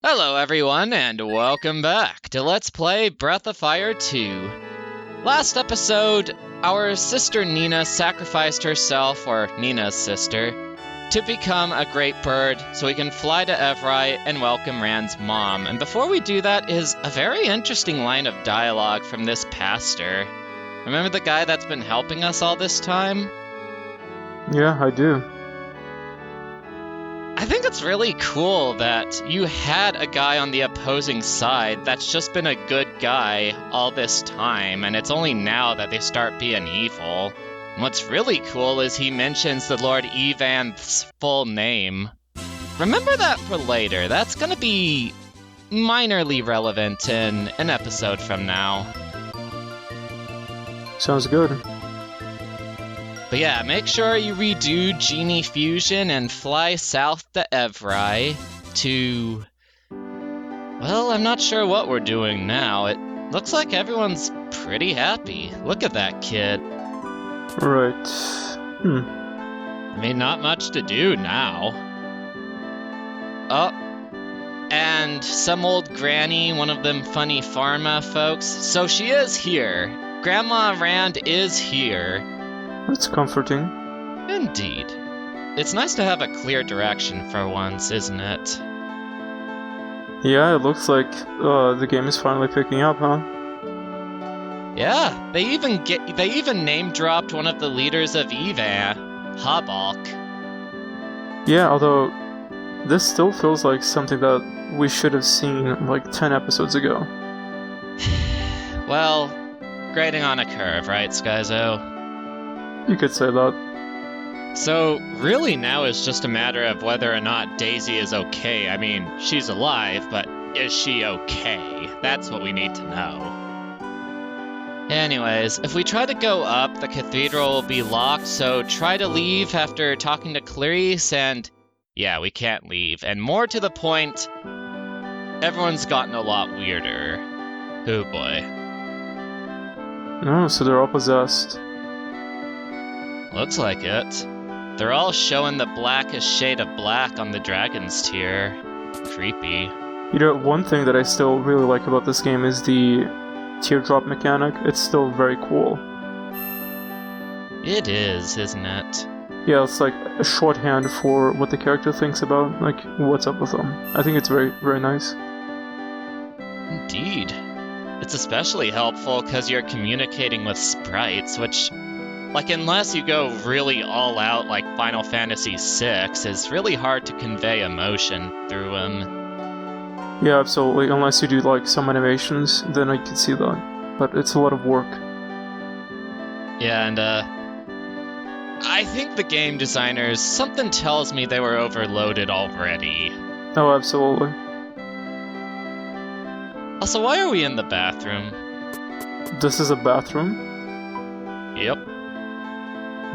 Hello everyone, and welcome back to Let's Play Breath of Fire 2. Last episode, our sister Nina sacrificed herself, or Nina's sister, to become a great bird so we can fly to Evrai and welcome Rand's mom. And before we do that is a very interesting line of dialogue from this pastor. Remember the guy that's been helping us all this time? Yeah, I do. I think it's really cool that you had a guy on the opposing side that's just been a good guy all this time, and it's only now that they start being evil. And what's really cool is he mentions the Lord Evanth's full name. Remember that for later. That's gonna be minorly relevant in an episode from now. Sounds good. But yeah, make sure you redo Genie Fusion and fly south to Evrai to... Well, I'm not sure what we're doing now. It looks like everyone's pretty happy. Look at that kid. Right. I mean, not much to do now. Oh, and some old granny, one of them funny pharma folks. So she is here. Grandma Rand is here. That's comforting. Indeed. It's nice to have a clear direction for once, isn't it? Yeah, it looks like the game is finally picking up, huh? Yeah, they even name-dropped one of the leaders of Evan, Habalk. Yeah, although this still feels like something that we should have seen like 10 episodes ago. Well, grading on a curve, right, Skyzo? You could say that. So, really now is just a matter of whether or not Daisy is okay. I mean, she's alive, but is she okay? That's what we need to know. Anyways, if we try to go up, the cathedral will be locked, so try to leave after talking to Clarice, and yeah, we can't leave. And more to the point, everyone's gotten a lot weirder. Oh boy. Oh, so they're all possessed. Looks like it. They're all showing the blackest shade of black on the dragon's tier. Creepy. You know, one thing that I still really like about this game is the teardrop mechanic. It's still very cool. It is, isn't it? Yeah, it's like a shorthand for what the character thinks about, like, what's up with them. I think it's very, very nice. Indeed. It's especially helpful because you're communicating with sprites, which, like, unless you go really all out like Final Fantasy VI, is really hard to convey emotion through them. Yeah, absolutely. Unless you do, like, some animations, then I can see that. But it's a lot of work. Yeah, and, I think the game designers, something tells me they were overloaded already. Oh, absolutely. Also, why are we in the bathroom? This is a bathroom? Yep.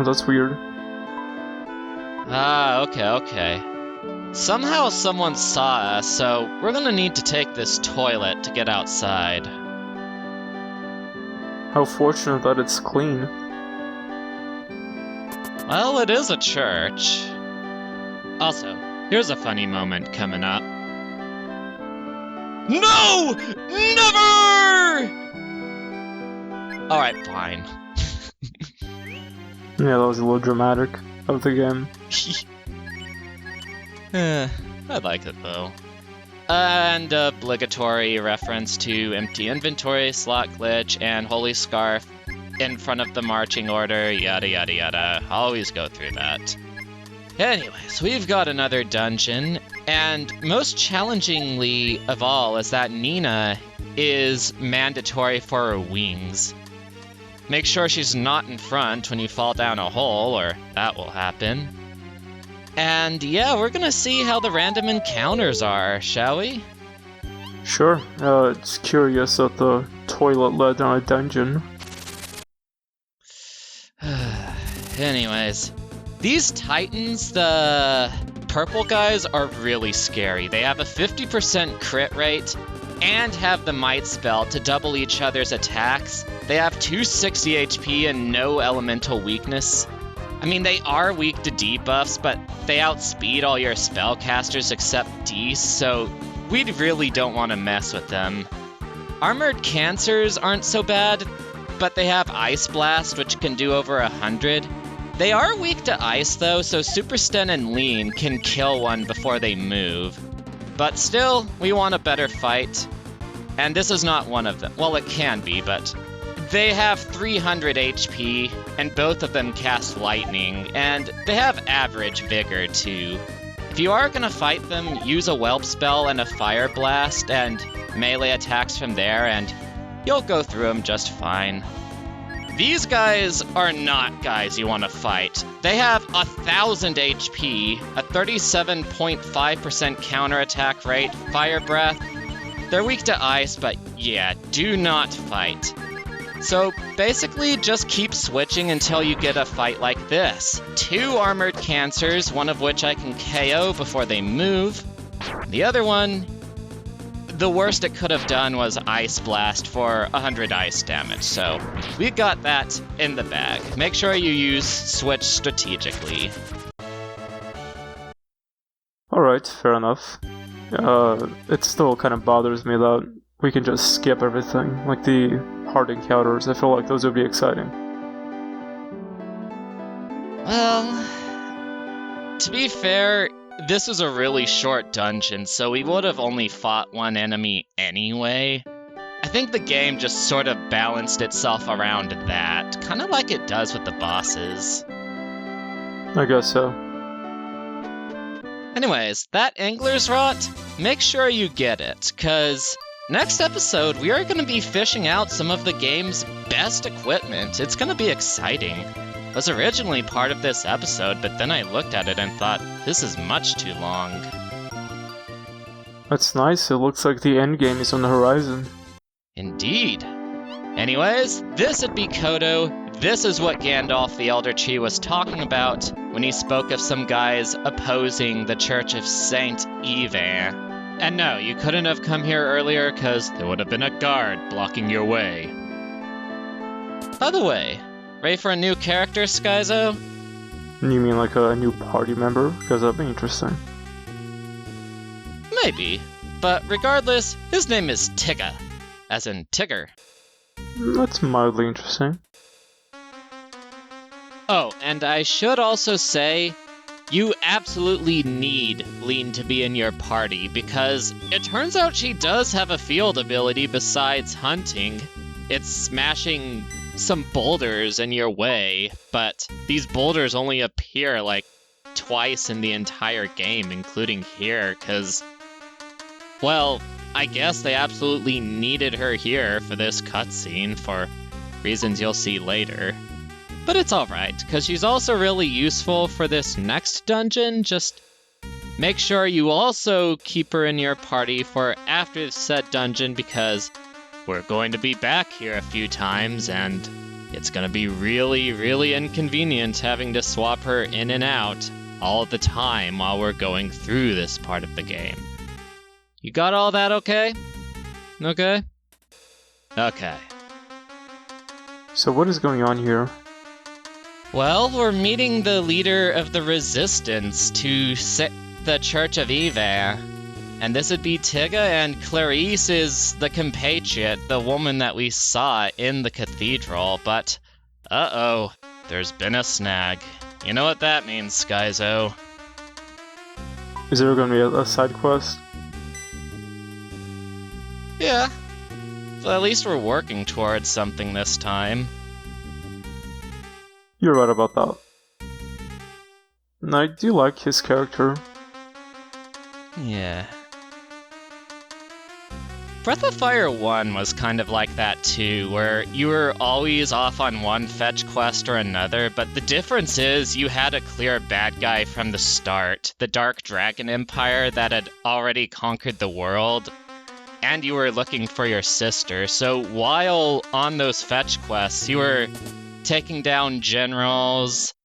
That's weird. Ah, okay. Somehow someone saw us, so we're gonna need to take this toilet to get outside. How fortunate that it's clean. Well, it is a church. Also, here's a funny moment coming up. No! Never! Alright, fine. Yeah, that was a little dramatic of the game. I like it though. And obligatory reference to empty inventory, slot glitch, and holy scarf in front of the marching order, yada yada yada. Always go through that. Anyways, we've got another dungeon, and most challengingly of all is that Nina is mandatory for her wings. Make sure she's not in front when you fall down a hole, or that will happen. And yeah, we're gonna see how the random encounters are, shall we? Sure. It's curious that the toilet led down a dungeon. Anyways, these titans, the purple guys, are really scary. They have a 50% crit rate and have the might spell to double each other's attacks. They have 260 HP and no elemental weakness. I mean, they are weak to debuffs, but they outspeed all your spellcasters except Dees, so we really don't want to mess with them. Armored Cancers aren't so bad, but they have Ice Blast, which can do over 100. They are weak to ice, though, so Super Sten and Lean can kill one before they move. But still, we want a better fight. And this is not one of them. Well, it can be, but they have 300 HP, and both of them cast Lightning, and they have average Vigor, too. If you are going to fight them, use a Whelp spell and a Fire Blast, and melee attacks from there, and you'll go through them just fine. These guys are not guys you want to fight. They have 1,000 HP, a 37.5% counterattack rate, Fire Breath. They're weak to ice, but yeah, do not fight. So basically, just keep switching until you get a fight like this. 2 Armored Cancers, one of which I can KO before they move. The other one, the worst it could have done was Ice Blast for 100 ice damage, so we got that in the bag. Make sure you use switch strategically. Alright, fair enough. It still kind of bothers me that we can just skip everything, like the hard encounters. I feel like those would be exciting. Well, to be fair, this was a really short dungeon, so we would have only fought one enemy anyway. I think the game just sort of balanced itself around that, kind of like it does with the bosses. I guess so. Anyways, that Angler's Rot, make sure you get it, cause next episode we are going to be fishing out some of the game's best equipment. It's going to be exciting. It was originally part of this episode, but then I looked at it and thought, this is much too long. That's nice, it looks like the end game is on the horizon. Indeed. Anyways, this would be Kodo. This is what Gandalf the Elder Tree was talking about when he spoke of some guys opposing the Church of Saint Ivan. And no, you couldn't have come here earlier because there would have been a guard blocking your way. By the way, ready for a new character, Skyzo? You mean like a new party member? Because that'd be interesting. Maybe, but regardless, his name is Tigga, as in Tigger. That's mildly interesting. Oh, and I should also say, you absolutely need Lean to be in your party, because it turns out she does have a field ability besides hunting. It's smashing some boulders in your way, but these boulders only appear like twice in the entire game, including here, because, well, I guess they absolutely needed her here for this cutscene for reasons you'll see later. But it's alright, because she's also really useful for this next dungeon. Just make sure you also keep her in your party for after said dungeon, because we're going to be back here a few times, and it's going to be really, really inconvenient having to swap her in and out all the time while we're going through this part of the game. You got all that okay? Okay? Okay. So what is going on here? Well, we're meeting the leader of the resistance to the Church of Eva. And this would be Tigga, and Clarice is the compatriot, the woman that we saw in the cathedral, but uh-oh, there's been a snag. You know what that means, Skyzo. Is there going to be a side quest? Yeah. So at least we're working towards something this time. You're right about that. And I do like his character. Yeah. Breath of Fire 1 was kind of like that too, where you were always off on one fetch quest or another, but the difference is you had a clear bad guy from the start, the Dark Dragon Empire that had already conquered the world, and you were looking for your sister. So while on those fetch quests, you were taking down generals,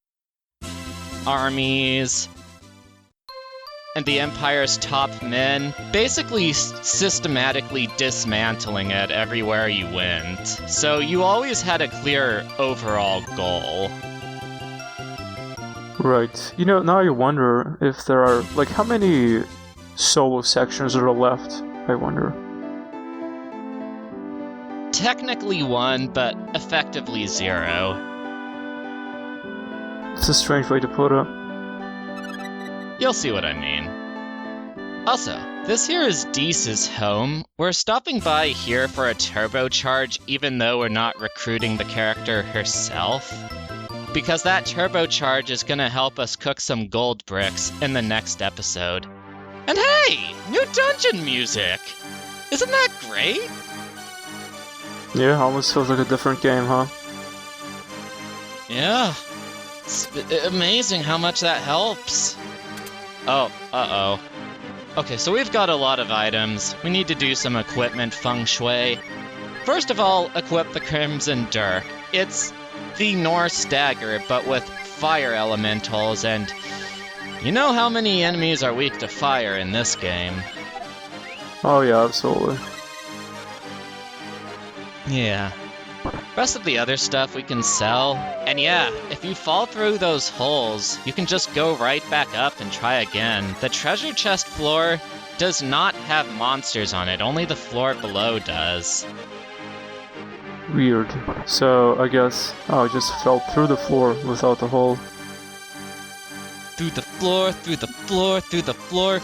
armies, and the Empire's top men, basically systematically dismantling it everywhere you went. So you always had a clear overall goal. Right. You know, now I wonder if there are, like, how many solo sections that are left, I wonder? Technically 1, but effectively 0. It's a strange way to put it. You'll see what I mean. Also, this here is Deese's home. We're stopping by here for a turbocharge even though we're not recruiting the character herself. Because that turbocharge is gonna help us cook some gold bricks in the next episode. And hey! New dungeon music! Isn't that great? Yeah, almost feels like a different game, huh? Yeah. It's amazing how much that helps. Oh, uh-oh. Okay, so we've got a lot of items. We need to do some equipment feng shui. First of all, equip the Crimson Dirk. It's the Norse dagger, but with fire elementals, and you know how many enemies are weak to fire in this game. Oh yeah, absolutely. Yeah. Rest of the other stuff we can sell. And yeah, if you fall through those holes, you can just go right back up and try again. The treasure chest floor does not have monsters on it, only the floor below does. Weird. So, I guess I just fell through the floor without the hole. Through the floor, through the floor, through the floor.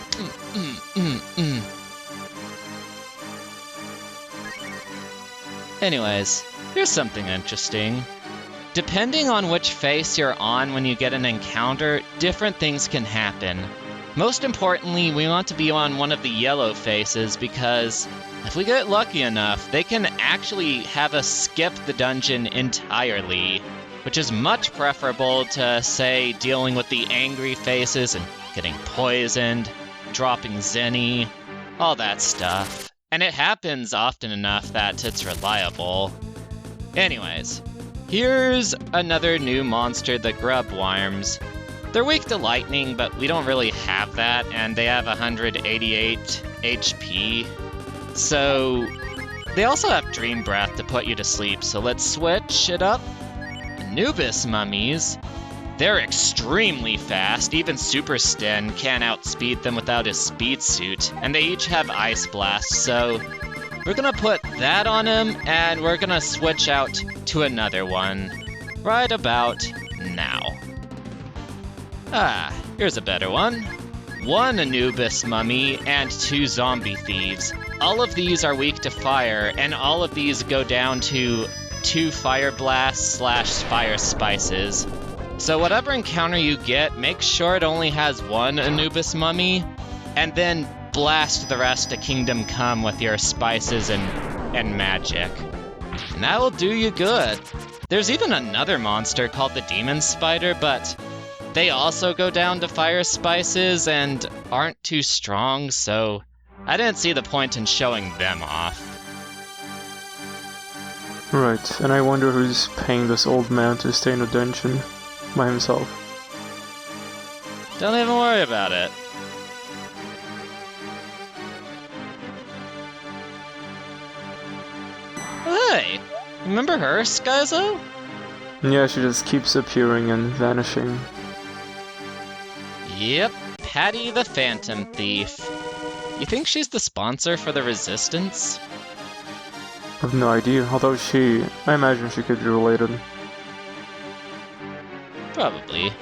Anyways, here's something interesting. Depending on which face you're on when you get an encounter, different things can happen. Most importantly, we want to be on one of the yellow faces because if we get lucky enough, they can actually have us skip the dungeon entirely, which is much preferable to, say, dealing with the angry faces and getting poisoned, dropping Zenny, all that stuff. And it happens often enough that it's reliable. Anyways, here's another new monster, the grub worms. They're weak to lightning, but we don't really have that, and they have 188 HP. So, they also have Dream Breath to put you to sleep, so let's switch it up. Anubis mummies. They're extremely fast, even Super Sten can't outspeed them without his speed suit, and they each have Ice Blast, so we're gonna put that on him, and we're gonna switch out to another one, right about now. Ah, here's a better one. 1 Anubis mummy and 2 zombie thieves. All of these are weak to fire, and all of these go down to 2 fire blasts / fire spices. So whatever encounter you get, make sure it only has 1 Anubis mummy, and then blast the rest to Kingdom Come with your spices and magic. And that will do you good. There's even another monster called the Demon Spider, but they also go down to fire spices and aren't too strong, so I didn't see the point in showing them off. Right, and I wonder who's paying this old man to stay in a dungeon by himself. Don't even worry about it. Hey, remember her, Skyzo? Yeah, she just keeps appearing and vanishing. Yep, Patty the Phantom Thief. You think she's the sponsor for the Resistance? I have no idea, although I imagine she could be related. Probably.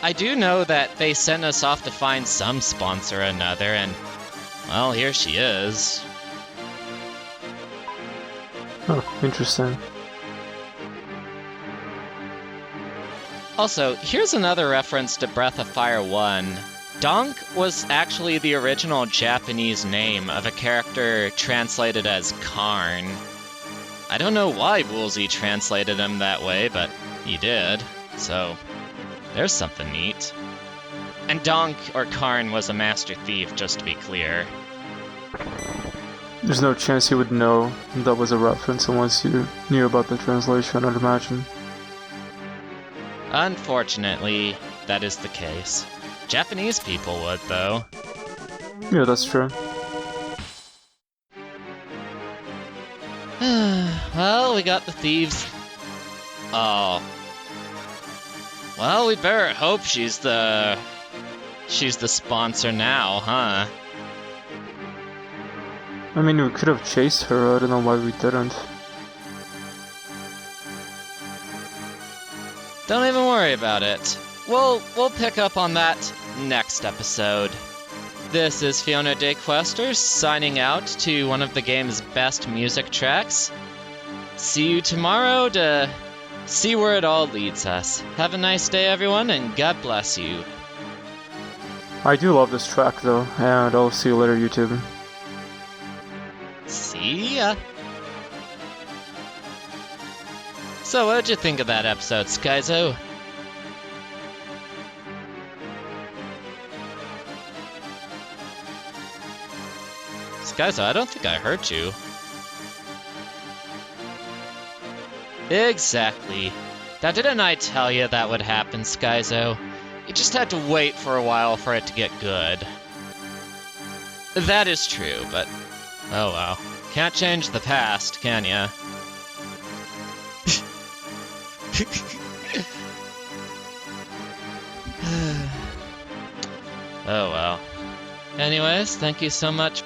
I do know that they sent us off to find some sponsor or another, and, well, here she is. Oh, interesting. Also, here's another reference to Breath of Fire 1. Donk was actually the original Japanese name of a character translated as Karn. I don't know why Woolsey translated him that way, but he did. So, there's something neat. And Donk, or Karn, was a master thief, just to be clear. There's no chance he would know that was a reference unless you knew about the translation, I'd imagine. Unfortunately, that is the case. Japanese people would, though. Yeah, that's true. Well, we got the thieves. Oh. Well, we better hope she's the she's the sponsor now, huh? I mean, we could have chased her, I don't know why we didn't. Don't even worry about it. We'll pick up on that next episode. This is Fiona Day Quester signing out to one of the game's best music tracks. See you tomorrow to see where it all leads us. Have a nice day, everyone, and God bless you. I do love this track, though, and I'll see you later, YouTube. See ya. So what'd you think of that episode, Skyzo? Skyzo, I don't think I hurt you. Exactly. Now didn't I tell you that would happen, Skyzo? You just had to wait for a while for it to get good. That is true, but oh well. Can't change the past, can ya? Oh well. Anyways, thank you so much